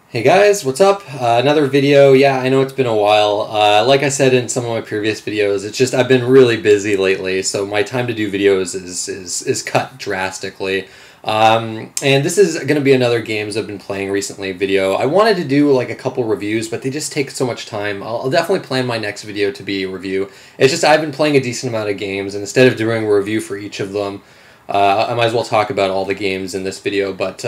Hey guys, what's up? Another video. Yeah, I know it's been a while. Like I said in some of my previous videos, it's just I've been really busy lately, so my time to do videos is cut drastically. And this is going to be another games I've been playing recently video. I wanted to do like a couple reviews, but they just take so much time. I'll definitely plan my next video to be a review. It's just I've been playing a decent amount of games, and instead of doing a review for each of them, I might as well talk about all the games in this video, but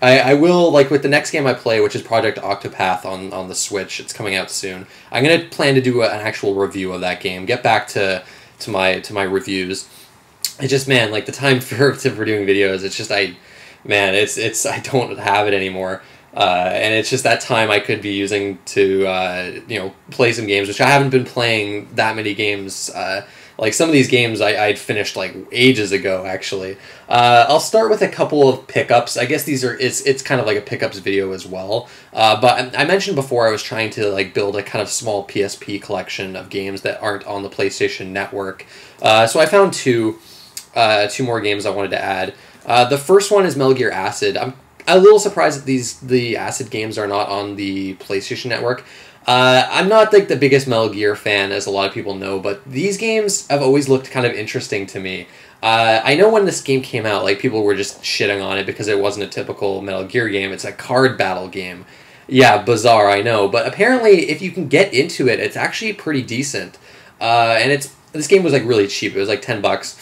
I will, like with the next game I play, which is Project Octopath on the Switch. It's coming out soon. I'm going to plan to do an actual review of that game. Get back to my reviews. It's just, man, like the time for doing videos, it's just, I don't have it anymore. And it's just that time I could be using to, play some games, which I haven't been playing that many games. Like some of these games I'd finished like ages ago, actually. I'll start with a couple of pickups. I guess it's kind of like a pickups video as well. But I mentioned before I was trying to like build a kind of small PSP collection of games that aren't on the PlayStation Network. So I found two more games I wanted to add. The first one is Metal Gear Acid. I'm a little surprised that the Acid games are not on the PlayStation Network. I'm not like the biggest Metal Gear fan, as a lot of people know, but these games have always looked kind of interesting to me. I know when this game came out, like people were just shitting on it because it wasn't a typical Metal Gear game. It's a card battle game. Yeah, bizarre, I know, but apparently if you can get into it, it's actually pretty decent. And this game was like really cheap. It was like $10.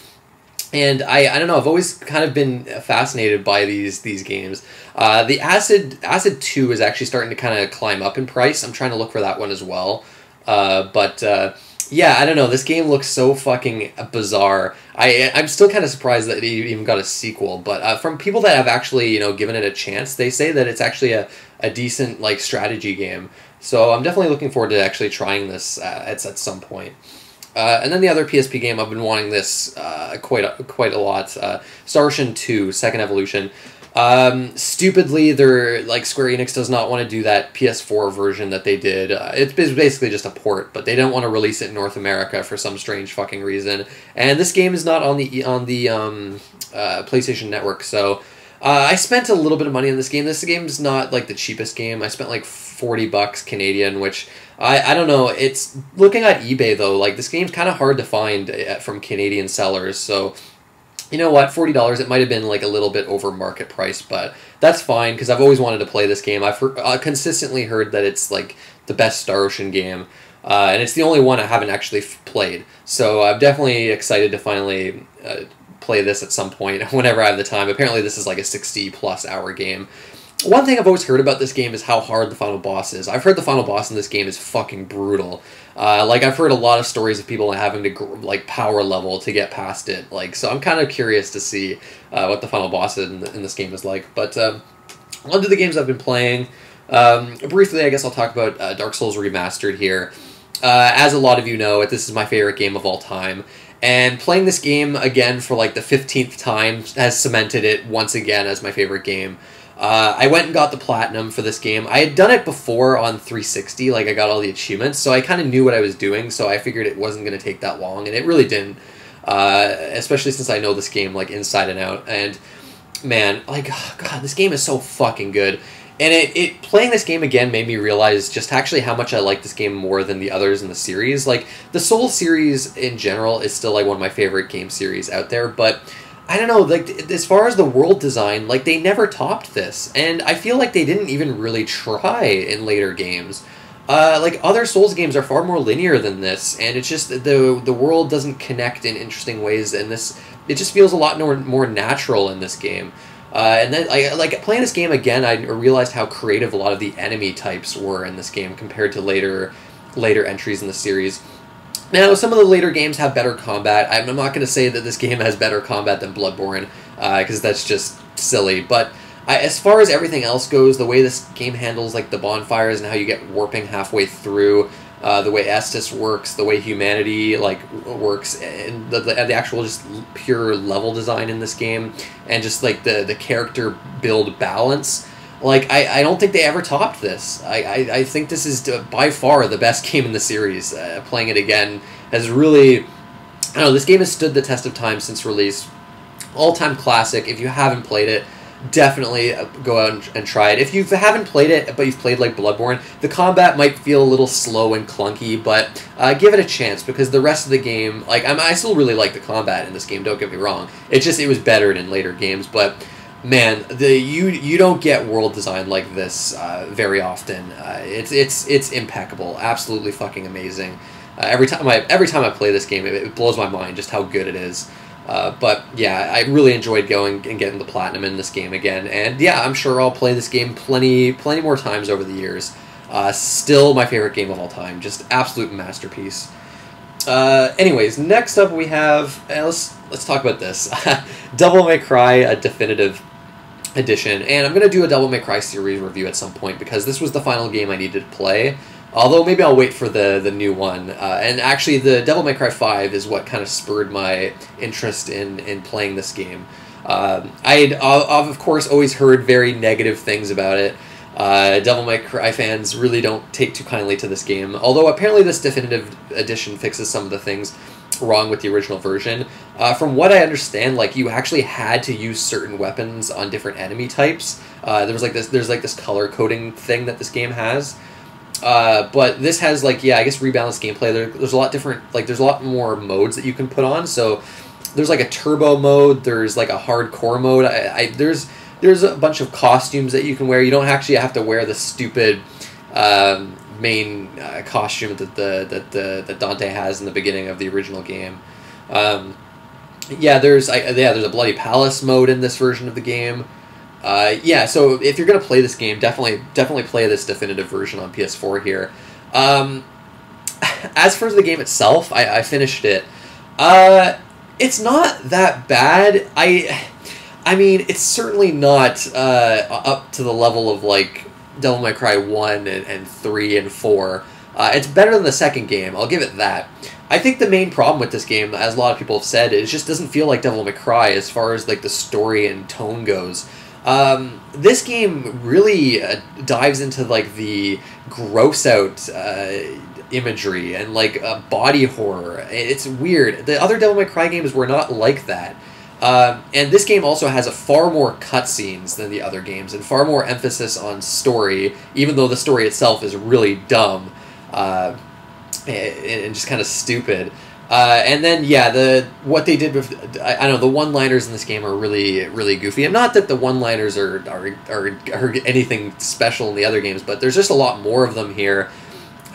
And I don't know, I've always kind of been fascinated by these games. The Acid 2 is actually starting to kind of climb up in price. I'm trying to look for that one as well. Yeah, I don't know, this game looks so fucking bizarre. I'm still kind of surprised that it even got a sequel, but from people that have actually, given it a chance, they say that it's actually a decent, like, strategy game. So I'm definitely looking forward to actually trying this at some point. And then the other PSP game, I've been wanting this quite a lot. Star Ocean 2, Second Evolution. Stupidly, Square Enix does not want to do that PS4 version that they did. It's basically just a port, but they don't want to release it in North America for some strange fucking reason. And this game is not on the PlayStation Network, so I spent a little bit of money on this game. This game's not like the cheapest game. I spent like $40 Canadian, which I don't know. It's looking at eBay though. Like this game's kind of hard to find from Canadian sellers. So you know what, $40. It might have been like a little bit over market price, but that's fine because I've always wanted to play this game. I've consistently heard that it's like the best Star Ocean game, and it's the only one I haven't actually played. So I'm definitely excited to finally play this at some point whenever I have the time. Apparently this is like a 60+ hour game. One thing I've always heard about this game is how hard the final boss is. I've heard the final boss in this game is fucking brutal. I've heard a lot of stories of people having to like power level to get past it. So I'm kind of curious to see what the final boss in this game is like. But on to the games I've been playing. Briefly, I guess I'll talk about Dark Souls Remastered here. As a lot of you know, this is my favorite game of all time. And playing this game again for like the 15th time has cemented it once again as my favorite game. I went and got the Platinum for this game. I had done it before on 360, like I got all the achievements, so I kind of knew what I was doing, so I figured it wasn't going to take that long, and it really didn't, especially since I know this game like inside and out, and man, like, oh, God, this game is so fucking good. And playing this game again made me realize just actually how much I like this game more than the others in the series. Like, the Souls series in general is still like one of my favorite game series out there, but I don't know, like, as far as the world design, like, they never topped this, and I feel like they didn't even really try in later games. Like, other Souls games are far more linear than this, and it's just, the world doesn't connect in interesting ways, and it just feels a lot more natural in this game. And then, like, playing this game again, I realized how creative a lot of the enemy types were in this game compared to later entries in the series. Now, some of the later games have better combat. I'm not going to say that this game has better combat than Bloodborne, because that's just silly. But as far as everything else goes, the way this game handles like the bonfires and how you get warping halfway through, the way Estus works, the way humanity works, and the actual just pure level design in this game, and just like the character build balance. Like, I don't think they ever topped this. I think this is by far the best game in the series. Playing it again has really... I don't know, this game has stood the test of time since release. All-time classic. If you haven't played it, definitely go out and try it. If you haven't played it, but you've played like Bloodborne, the combat might feel a little slow and clunky, but give it a chance, because the rest of the game, like I still really like the combat in this game. Don't get me wrong. It was better in later games, but man, you don't get world design like this very often. It's impeccable, absolutely fucking amazing. Every time I play this game, it blows my mind just how good it is. But yeah, I really enjoyed going and getting the platinum in this game again, and yeah, I'm sure I'll play this game plenty more times over the years. Still my favorite game of all time, just absolute masterpiece. Anyways, next up we have let's talk about this. Devil May Cry, a definitive edition, and I'm gonna do a Devil May Cry series review at some point, because this was the final game I needed to play. Although maybe I'll wait for the new one. And actually, the Devil May Cry 5 is what kind of spurred my interest in playing this game. I've, of course, always heard very negative things about it. Devil May Cry fans really don't take too kindly to this game. Although apparently this definitive edition fixes some of the things wrong with the original version. From what I understand, like, you actually had to use certain weapons on different enemy types. There's like this color coding thing that this game has. But this has, like, yeah, I guess rebalanced gameplay. There's a lot different, like, there's a lot more modes that you can put on. So there's like a turbo mode. There's like a hardcore mode. There's a bunch of costumes that you can wear. You don't actually have to wear the stupid main costume that Dante has in the beginning of the original game. Yeah, there's a Bloody Palace mode in this version of the game. Yeah, so if you're gonna play this game, definitely play this definitive version on PS4 here. As for the game itself, I finished it. It's not that bad. I mean, it's certainly not up to the level of like Devil May Cry 1 and 3 and 4. It's better than the second game, I'll give it that. I think the main problem with this game, as a lot of people have said, is it just doesn't feel like Devil May Cry as far as like the story and tone goes. This game really dives into like the gross out imagery and like body horror. It's weird. The other Devil May Cry games were not like that. And this game also has a far more cutscenes than the other games, and far more emphasis on story, even though the story itself is really dumb and just kind of stupid. And then, yeah, what they did with, I don't know, the one-liners in this game are really, really goofy. And not that the one-liners are anything special in the other games, but there's just a lot more of them here.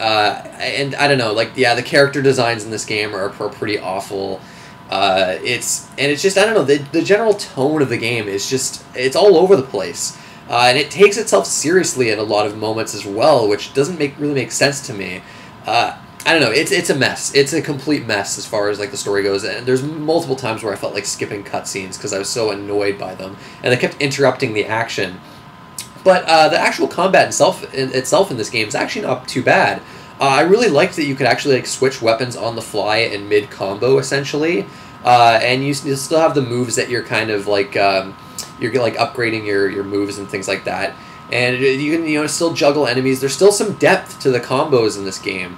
And I don't know, like, yeah, the character designs in this game are pretty awful. It's just, I don't know, the general tone of the game is just, it's all over the place. And it takes itself seriously in a lot of moments as well, which doesn't really make sense to me. I don't know, it's a mess. It's a complete mess as far as like the story goes, and there's multiple times where I felt like skipping cutscenes because I was so annoyed by them, and they kept interrupting the action. But the actual combat itself in this game is actually not too bad. I really liked that you could actually like switch weapons on the fly in mid-combo, essentially, and you still have the moves that you're kind of like, you're like upgrading your moves and things like that, and you can still juggle enemies. There's still some depth to the combos in this game.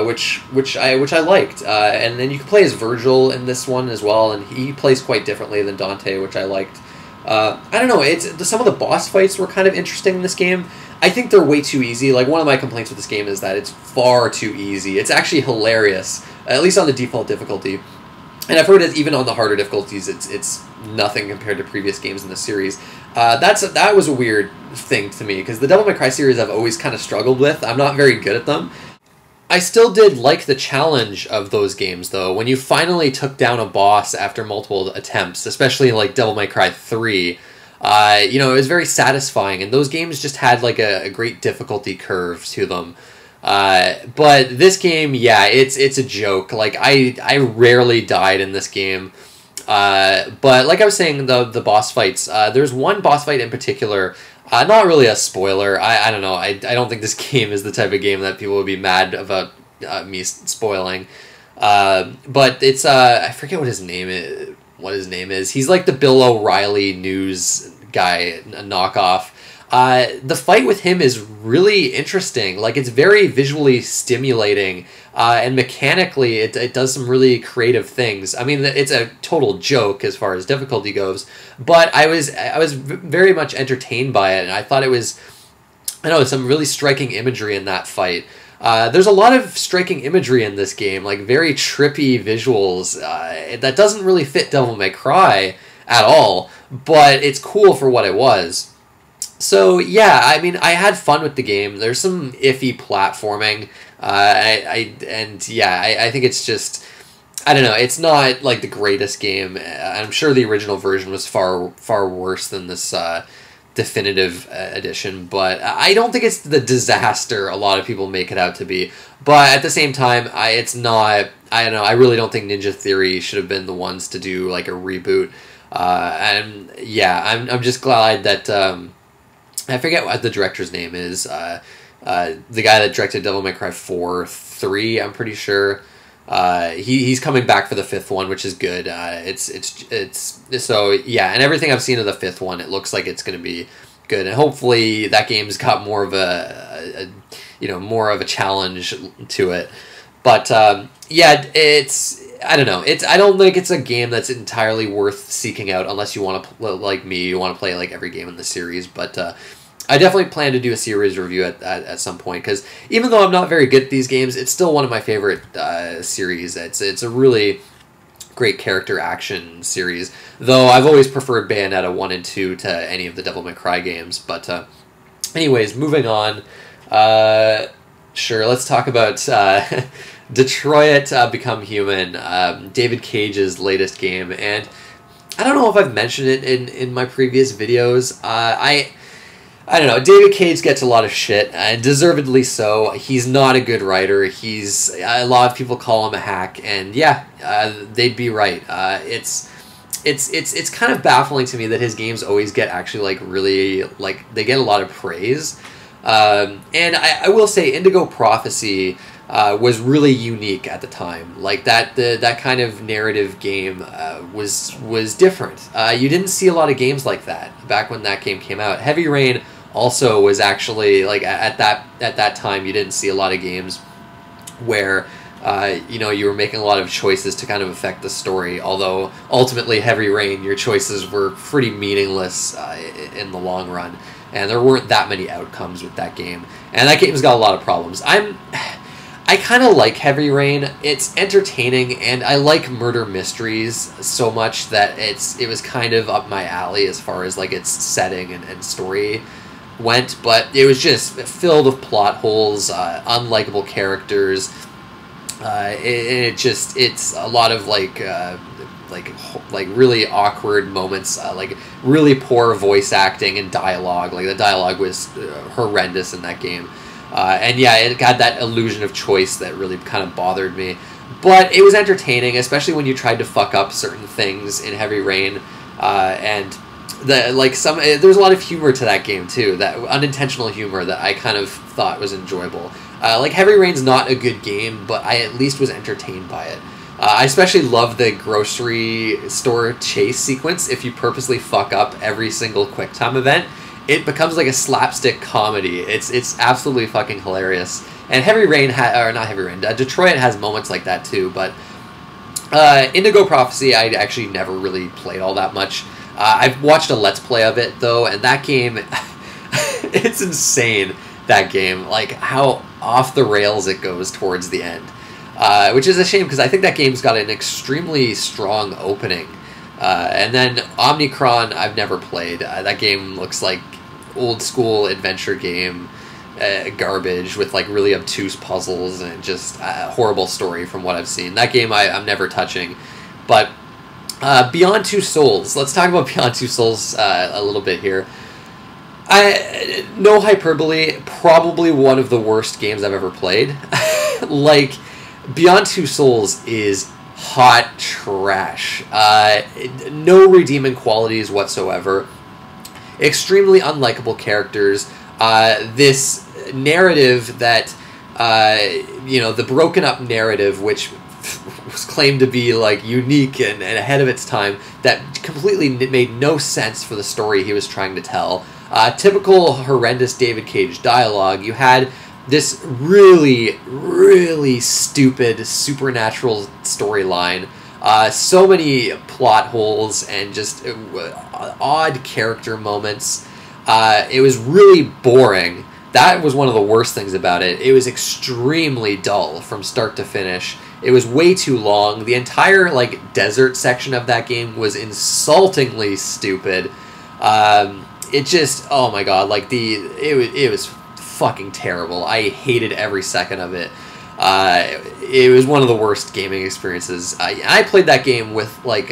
Which I liked, and then you can play as Virgil in this one as well, and he plays quite differently than Dante, which I liked. I don't know, some of the boss fights were kind of interesting in this game. I think they're way too easy. Like, one of my complaints with this game is that it's far too easy. It's actually hilarious, at least on the default difficulty. And I've heard that even on the harder difficulties, it's nothing compared to previous games in the series. That was a weird thing to me, because the Devil May Cry series I've always kind of struggled with. I'm not very good at them. I still did like the challenge of those games, though. When you finally took down a boss after multiple attempts, especially like Devil May Cry 3, it was very satisfying, and those games just had like a great difficulty curve to them. But this game, yeah, it's a joke. Like, I rarely died in this game. But like I was saying, the boss fights, there's one boss fight in particular. Not really a spoiler. I don't know. I don't think this game is the type of game that people would be mad about me spoiling. But it's I forget what his name is. He's like the Bill O'Reilly news guy, a knockoff. The fight with him is really interesting. Like, it's very visually stimulating, and mechanically it does some really creative things. I mean, it's a total joke as far as difficulty goes, but I was very much entertained by it, and I thought it was, I know, some really striking imagery in that fight. There's a lot of striking imagery in this game, like very trippy visuals, that doesn't really fit Devil May Cry at all, but it's cool for what it was. So yeah, I mean, I had fun with the game. There's some iffy platforming, I think it's just, I don't know, it's not like the greatest game. I'm sure the original version was far worse than this definitive edition, but I don't think it's the disaster a lot of people make it out to be. But at the same time, it's not. I don't know. I really don't think Ninja Theory should have been the ones to do like a reboot. And yeah, I'm just glad that. I forget what the director's name is. The guy that directed Devil May Cry 4, 3, I'm pretty sure. He's coming back for the 5th one, which is good. It's so yeah, and everything I've seen of the 5th one, it looks like it's going to be good, and hopefully that game's got more of a more of a challenge to it. But yeah, I don't know. I don't think it's a game that's entirely worth seeking out unless you want to, like me, you want to play like every game in the series. But I definitely plan to do a series review at some point, because even though I'm not very good at these games, it's still one of my favorite series. It's a really great character action series, though I've always preferred Bayonetta 1 and 2 to any of the Devil May Cry games. But anyways, moving on. Sure, let's talk about Detroit Become Human, David Cage's latest game. And I don't know if I've mentioned it in my previous videos. I don't know. David Cage gets a lot of shit, and deservedly so. He's not a good writer. A lot of people call him a hack, and yeah, they'd be right. It's kind of baffling to me that his games always get actually like really like they get a lot of praise. And I will say, Indigo Prophecy was really unique at the time. Like that kind of narrative game was different. You didn't see a lot of games like that back when that game came out. Heavy Rain also was actually like at that time you didn't see a lot of games where you were making a lot of choices to kind of affect the story. Although ultimately, Heavy Rain, your choices were pretty meaningless in the long run, and there weren't that many outcomes with that game. And that game's got a lot of problems. I kind of like Heavy Rain. It's entertaining, and I like murder mysteries so much that it was kind of up my alley as far as like its setting and story went. But it was just filled with plot holes, unlikable characters. It's a lot of like really awkward moments, like really poor voice acting and dialogue. Like the dialogue was horrendous in that game. And yeah, it had that illusion of choice that really kind of bothered me. But it was entertaining, especially when you tried to fuck up certain things in Heavy Rain. And there was a lot of humor to that game too, that unintentional humor that I kind of thought was enjoyable. Like Heavy Rain's not a good game, but I at least was entertained by it. I especially love the grocery store chase sequence. If you purposely fuck up every single QuickTime event, it becomes like a slapstick comedy. It's absolutely fucking hilarious. And Detroit has moments like that too. But Indigo Prophecy, I actually never really played all that much. I've watched a Let's Play of it though, and that game, it's insane. That game, like how off the rails it goes towards the end, which is a shame because I think that game's got an extremely strong opening. And then Omnicron, I've never played. That game looks like old school adventure game garbage with like really obtuse puzzles and just a horrible story from what I've seen. That game I'm never touching. But Beyond Two Souls. Let's talk about Beyond Two Souls a little bit here. No hyperbole, probably one of the worst games I've ever played. Like, Beyond Two Souls is hot trash. No redeeming qualities whatsoever. Extremely unlikable characters. This narrative that, the broken up narrative, which was claimed to be like unique and ahead of its time, that completely made no sense for the story he was trying to tell. Typical horrendous David Cage dialogue. You had this really, really stupid supernatural storyline. So many plot holes and just odd character moments. It was really boring. That was one of the worst things about it. It was extremely dull from start to finish. It was way too long. The entire like desert section of that game was insultingly stupid. It just, oh my god, like it was fucking terrible. I hated every second of it. It was one of the worst gaming experiences. I played that game with my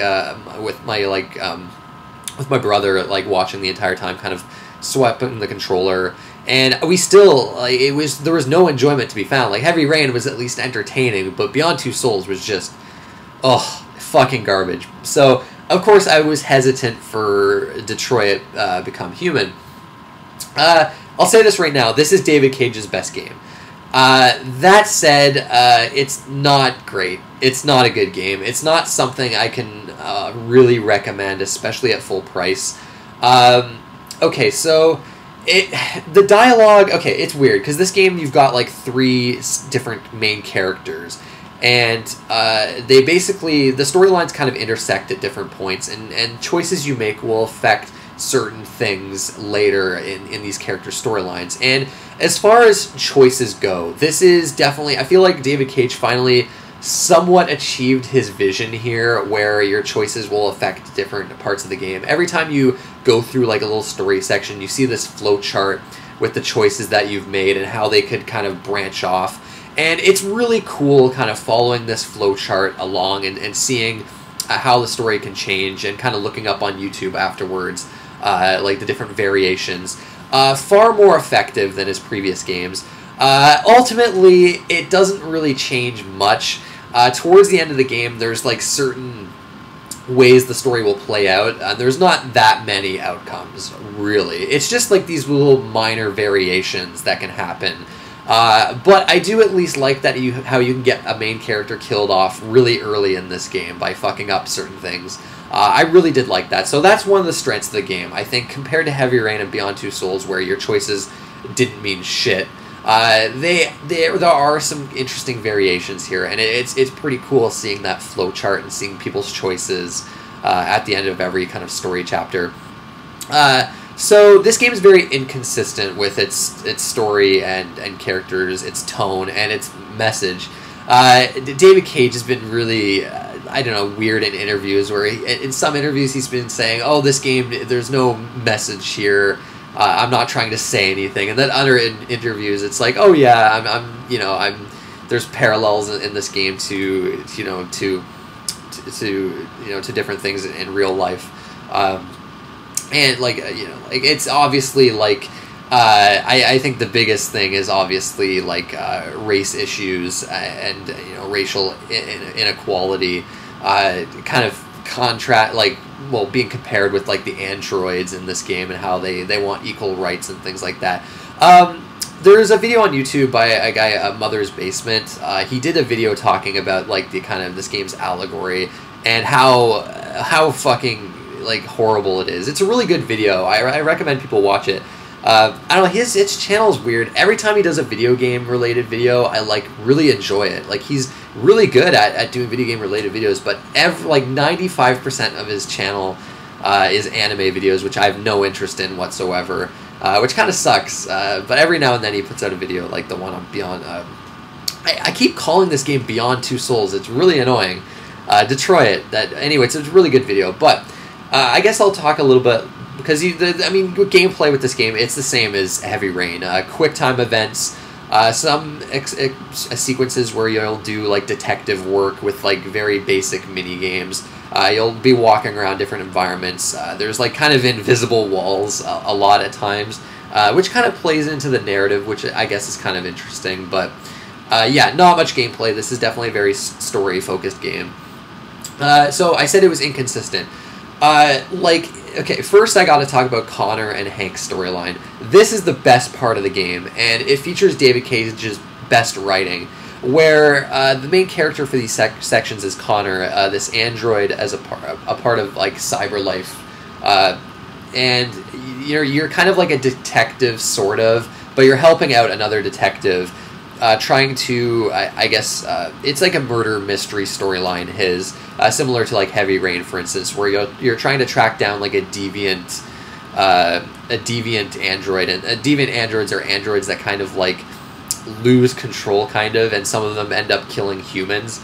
brother, like watching the entire time, kind of swiping the controller, and we still there was no enjoyment to be found. Like Heavy Rain was at least entertaining, but Beyond Two Souls was just fucking garbage. So of course I was hesitant for Detroit Become Human. I'll say this right now: this is David Cage's best game. That said, it's not great. It's not a good game. It's not something I can really recommend, especially at full price. Okay, so the dialogue. Okay, it's weird because this game you've got like 3 different main characters, and they basically the storylines kind of intersect at different points, and choices you make will affect certain things later in these character storylines. And as far as choices go, this is definitely, I feel like David Cage finally somewhat achieved his vision here, where your choices will affect different parts of the game. Every time you go through like a little story section, you see this flow chart with the choices that you've made and how they could kind of branch off. And it's really cool kind of following this flow chart along and seeing how the story can change, and kind of looking up on YouTube afterwards like the different variations. Far more effective than his previous games. Ultimately, it doesn't really change much. Towards the end of the game, there's like certain ways the story will play out. There's not that many outcomes, really. It's just like these little minor variations that can happen. But I do at least like that how you can get a main character killed off really early in this game by fucking up certain things. I really did like that. So that's one of the strengths of the game, I think, compared to Heavy Rain and Beyond Two Souls, where your choices didn't mean shit. There are some interesting variations here, and it's pretty cool seeing that flow chart and seeing people's choices at the end of every kind of story chapter. So this game is very inconsistent with its story and characters, its tone, and its message. David Cage has been really, I don't know, weird in interviews, where in some interviews he's been saying, oh, this game, there's no message here, I'm not trying to say anything, and then other interviews it's like, oh yeah, I'm there's parallels in this game to different things in real life, and like it's obviously like I think the biggest thing is obviously like race issues and racial inequality, kind of being compared with like the androids in this game and how they want equal rights and things like that. There's a video on YouTube by a guy, Mother's Basement. He did a video talking about like the kind of this game's allegory and how fucking like horrible it is. It's a really good video. I recommend people watch it. I don't know, his channel is weird. Every time he does a video game related video, I like really enjoy it. Like he's really good at doing video game related videos, but like 95% of his channel is anime videos, which I have no interest in whatsoever, which kind of sucks. But every now and then he puts out a video like the one on Beyond. I keep calling this game Beyond Two Souls. It's really annoying. Detroit. Anyway, it's a really good video, but I guess I'll talk a little bit. Because gameplay with this game, it's the same as Heavy Rain. Quick time events, some sequences where you'll do like detective work with like very basic mini games. You'll be walking around different environments. There's like kind of invisible walls a lot at times, which kind of plays into the narrative, which I guess is kind of interesting. But yeah, not much gameplay. This is definitely a very story-focused game. So I said it was inconsistent. Okay, first I gotta talk about Connor and Hank's storyline. This is the best part of the game, and it features David Cage's best writing, where the main character for these sections is Connor, this android as a part of like cyber life. and you're kind of like a detective, sort of, but you're helping out another detective, trying to, I guess, it's like a murder mystery storyline. Similar to like Heavy Rain, for instance, where you're trying to track down like a deviant android, and deviant androids are androids that kind of like lose control, kind of, and some of them end up killing humans.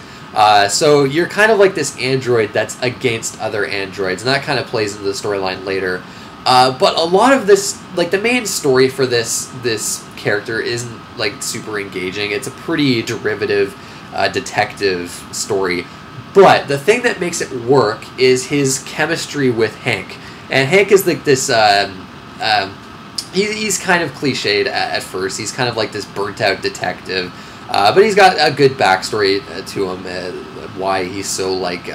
So you're kind of like this android that's against other androids, and that kind of plays into the storyline later. But a lot of this, like the main story for this character isn't like super engaging. It's a pretty derivative detective story. But the thing that makes it work is his chemistry with Hank. And Hank is like this, he's kind of cliched at first. He's kind of like this burnt out detective. But he's got a good backstory to him, why he's so like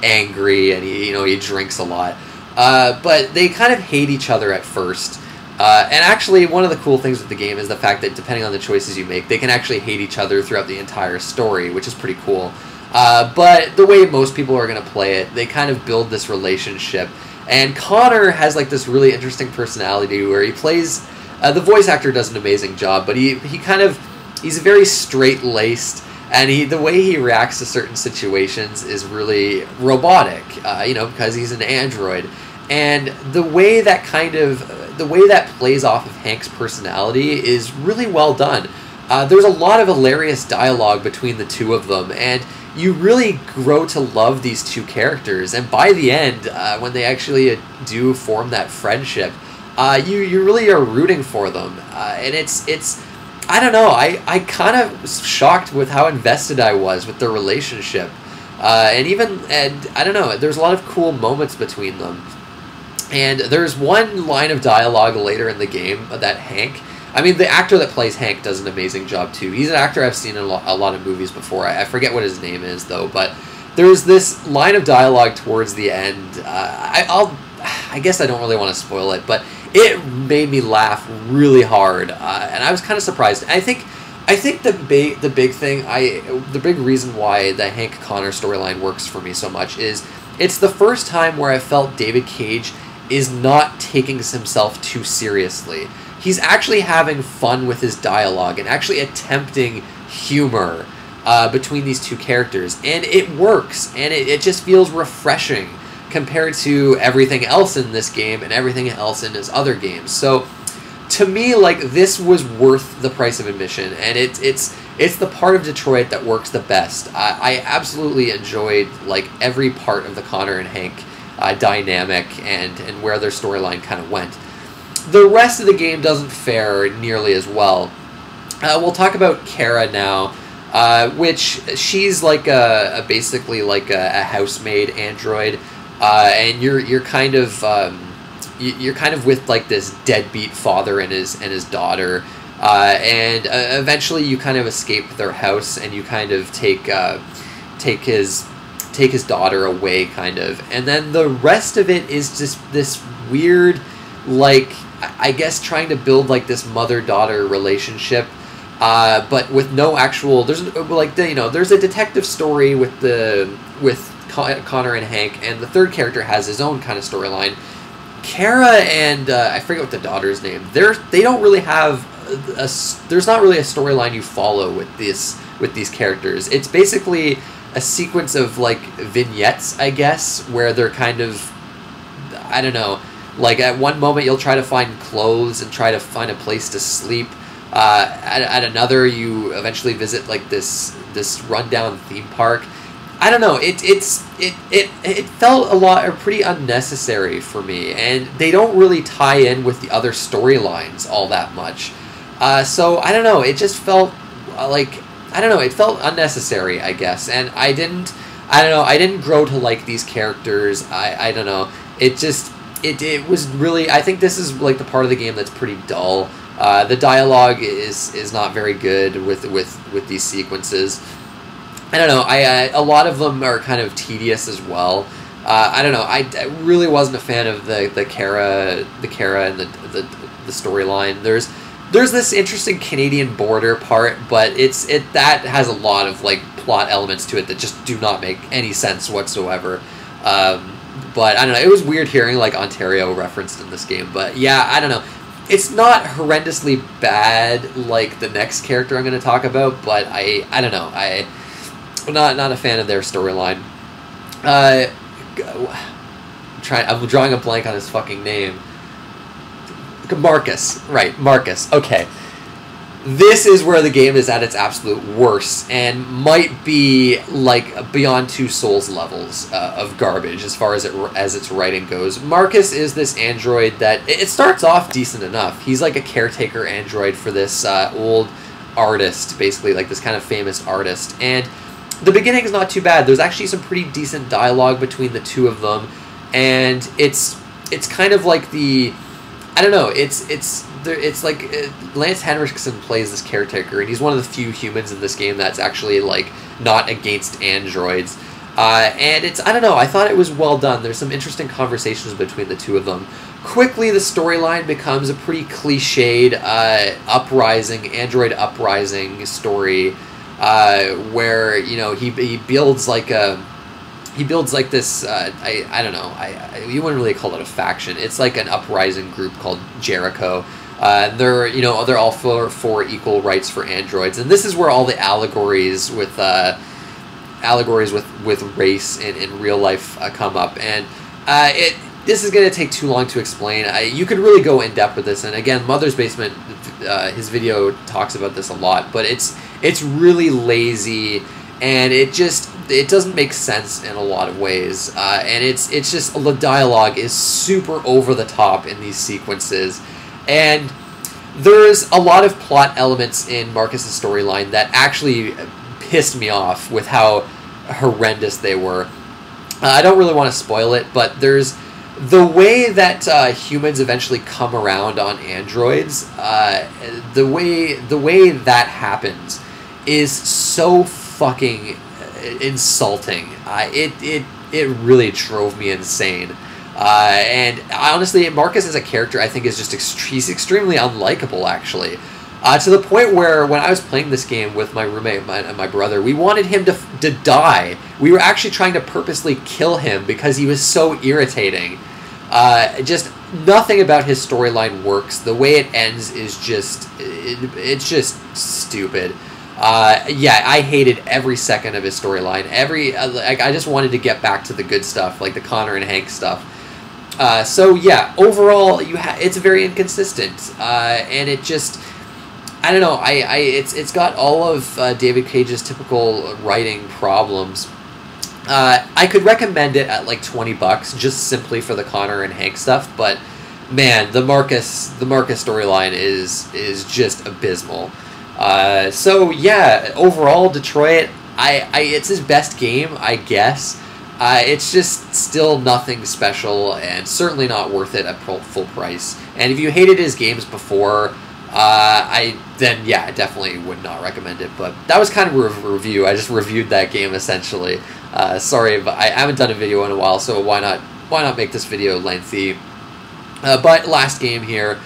angry, and he drinks a lot. But they kind of hate each other at first. And actually, one of the cool things with the game is the fact that depending on the choices you make, they can actually hate each other throughout the entire story, which is pretty cool. But the way most people are going to play it, they kind of build this relationship. And Connor has like this really interesting personality where he plays... the voice actor does an amazing job, but he's very straight-laced, and the way he reacts to certain situations is really robotic, because he's an android. And the way that plays off of Hank's personality is really well done. There's a lot of hilarious dialogue between the two of them, and you really grow to love these two characters. And by the end, when they actually do form that friendship, you really are rooting for them. And it's I don't know, I kind of was shocked with how invested I was with their relationship. And I don't know, there's a lot of cool moments between them. And there's one line of dialogue later in the game that the actor that plays Hank does an amazing job too. He's an actor I've seen in a lot of movies before. I forget what his name is though, but there's this line of dialogue towards the end. I guess I don't really want to spoil it, but it made me laugh really hard, and I was kind of surprised. I think the big reason why the Hank Connor storyline works for me so much is it's the first time where I felt David Cage is not taking himself too seriously. He's actually having fun with his dialogue and actually attempting humor between these two characters, and it works, and it just feels refreshing compared to everything else in this game and everything else in his other games. So to me, like, this was worth the price of admission, and it's the part of Detroit that works the best. I absolutely enjoyed like every part of the Connor and Hank dynamic and where their storyline kind of went. The rest of the game doesn't fare nearly as well. We'll talk about Kara now, which she's like basically like a housemaid android, and you're kind of with like this deadbeat father and his daughter, and eventually you kind of escape their house and you kind of take his daughter away, kind of, and then the rest of it is just this weird, like, I guess trying to build like this mother-daughter relationship, but with no actual. There's a detective story with Connor and Hank, and the third character has his own kind of storyline. Kara and I forget what the daughter's name. They don't really have there's not really a storyline you follow with these characters. It's basically a sequence of like vignettes, I guess, where they're kind of, I don't know, like at one moment you'll try to find clothes and try to find a place to sleep. At another, you eventually visit like this rundown theme park. I don't know. It felt pretty unnecessary for me, and they don't really tie in with the other storylines all that much. So I don't know. It just felt it felt unnecessary, I guess, and I didn't grow to like these characters. I don't know. It was really. I think this is like the part of the game that's pretty dull. The dialogue is not very good with these sequences. I don't know. A lot of them are kind of tedious as well. I don't know. I really wasn't a fan of the Kara and the storyline. There's this interesting Canadian border part, but that has a lot of like plot elements to it that just do not make any sense whatsoever. but I don't know. It was weird hearing like Ontario referenced in this game. But yeah, I don't know. It's not horrendously bad like the next character I'm going to talk about, but I don't know. I'm not a fan of their storyline. I'm drawing a blank on his fucking name. Marcus, right? Marcus. Okay. This is where the game is at its absolute worst and might be like beyond Two Souls levels of garbage as far as its writing goes. Marcus is this android that it starts off decent enough. He's like a caretaker android for this old artist, basically like this kind of famous artist. And the beginning is not too bad. There's actually some pretty decent dialogue between the two of them, and it's kind of like the I don't know. It's like Lance Henriksen plays this caretaker, and he's one of the few humans in this game that's actually like not against androids. And I don't know. I thought it was well done. There's some interesting conversations between the two of them. Quickly, the storyline becomes a pretty cliched android uprising story, where he builds like this. I don't know. You wouldn't really call it a faction. It's like an uprising group called Jericho. They're all for equal rights for androids, and this is where all the allegories with race in real life come up. And this is going to take too long to explain. You could really go in depth with this, and again, Mother's Basement, his video talks about this a lot, but it's really lazy, and it doesn't make sense in a lot of ways, and it's just the dialogue is super over the top in these sequences, and there's a lot of plot elements in Marcus's storyline that actually pissed me off with how horrendous they were. I don't really want to spoil it, but there's the way that humans eventually come around on androids. The way that happens is so fucking insulting. It really drove me insane. And honestly, Marcus as a character, I think, is just he's extremely unlikable, actually. To the point where when I was playing this game with my roommate and my brother, we wanted him to die. We were actually trying to purposely kill him because he was so irritating. Just nothing about his storyline works. The way it ends is it's just stupid. Yeah, I hated every second of his storyline. I just wanted to get back to the good stuff, like the Connor and Hank stuff. So yeah, overall, it's very inconsistent, and it just, I don't know. It's got all of David Cage's typical writing problems. I could recommend it at like $20 just simply for the Connor and Hank stuff, but man, the Marcus storyline is just abysmal. So yeah, overall, Detroit, it's his best game, I guess. It's just still nothing special, and certainly not worth it at full price. And if you hated his games before, then yeah, I definitely would not recommend it. But that was kind of a review. I just reviewed that game essentially. Sorry, but I haven't done a video in a while, so why not make this video lengthy? But last game here,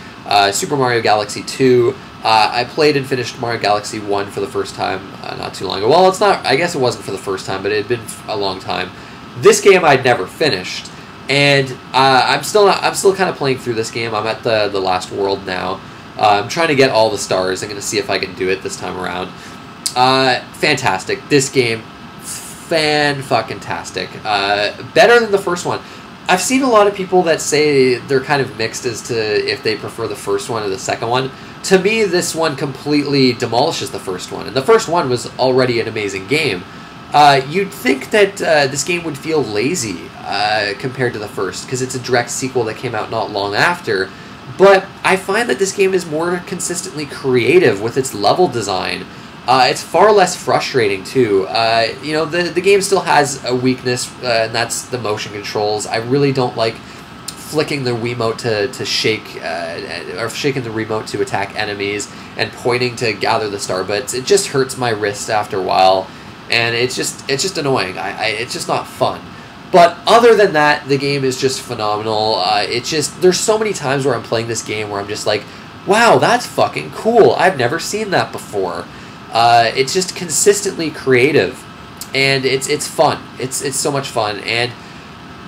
Super Mario Galaxy 2. I played and finished Mario Galaxy 1 for the first time not too long ago. Well, it's not. I guess it wasn't for the first time, but it had been a long time. This game I'd never finished, and I'm still kind of playing through this game. I'm at the last world now. I'm trying to get all the stars. I'm going to see if I can do it this time around. Fantastic. This game, fan-fucking-tastic. Better than the first one. I've seen a lot of people that say they're kind of mixed as to if they prefer the first one or the second one. To me, this one completely demolishes the first one, and the first one was already an amazing game. You'd think that this game would feel lazy compared to the first, because it's a direct sequel that came out not long after, but I find that this game is more consistently creative with its level design. It's far less frustrating, too. The game still has a weakness, and that's the motion controls. I really don't like flicking the Wiimote to shake, or shaking the remote to attack enemies, and pointing to gather the star bits. It just hurts my wrist after a while, and it's just annoying. It's just not fun. But other than that, the game is just phenomenal. There's so many times where I'm playing this game where I'm just like, wow, that's fucking cool. I've never seen that before. It's just consistently creative, and it's fun. It's so much fun, and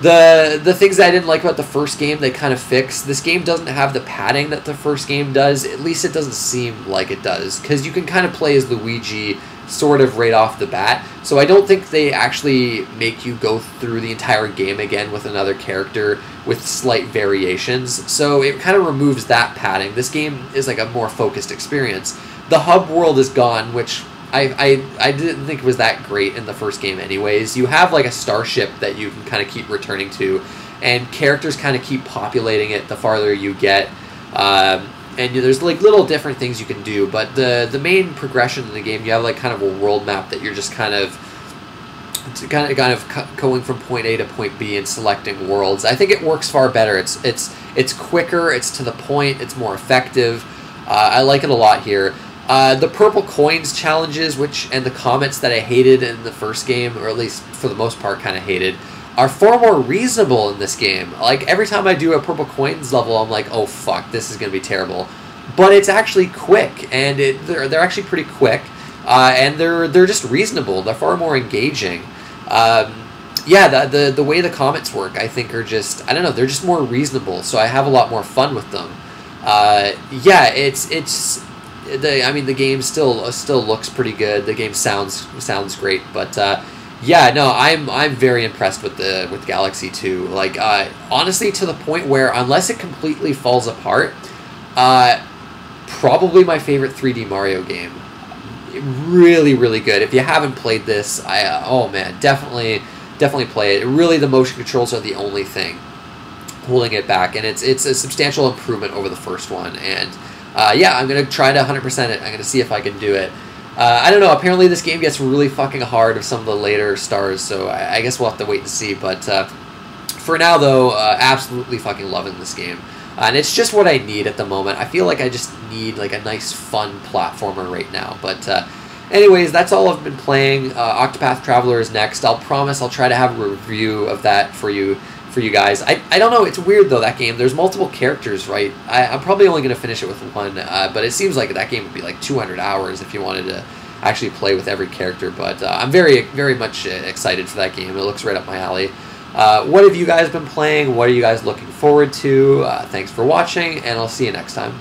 The things that I didn't like about the first game, they kind of fixed. This game doesn't have the padding that the first game does. At least it doesn't seem like it does, because you can kind of play as Luigi sort of right off the bat. So I don't think they actually make you go through the entire game again with another character with slight variations. So it kind of removes that padding. This game is like a more focused experience. The hub world is gone, which I didn't think was that great in the first game anyways. You have like a starship that you can kind of keep returning to, and characters kind of keep populating it the farther you get. And there's like little different things you can do, but the main progression in the game, you have like kind of a world map that you're just kind of going from point A to point B and selecting worlds. I think it works far better. It's quicker, it's to the point, it's more effective. I like it a lot here. The purple coins challenges, and the comets that I hated in the first game, or at least for the most part kind of hated, are far more reasonable in this game. Like, every time I do a purple coins level, I'm like, oh fuck, this is going to be terrible. But it's actually quick, and they're actually pretty quick, and they're just reasonable. They're far more engaging. Yeah, the way the comets work, I think, are just, I don't know, they're just more reasonable, so I have a lot more fun with them. Yeah, the game still looks pretty good. The game sounds great, but yeah, no, I'm very impressed with the Galaxy 2. Like, honestly, to the point where unless it completely falls apart, probably my favorite 3D Mario game. Really, really good. If you haven't played this, oh man, definitely play it. Really, the motion controls are the only thing holding it back, and it's a substantial improvement over the first one. And yeah, I'm gonna try to 100% it. I'm gonna see if I can do it. I don't know, apparently this game gets really fucking hard with some of the later stars, so I guess we'll have to wait and see, but for now, though, absolutely fucking loving this game. And it's just what I need at the moment. I feel like I just need like a nice, fun platformer right now, but anyways, that's all I've been playing. Octopath Traveler is next. I'll promise I'll try to have a review of that for you guys. I don't know, it's weird though, that game. There's multiple characters, right? I'm probably only going to finish it with one, but it seems like that game would be like 200 hours if you wanted to actually play with every character, but I'm very, very much excited for that game. It looks right up my alley. What have you guys been playing? What are you guys looking forward to? Thanks for watching, and I'll see you next time.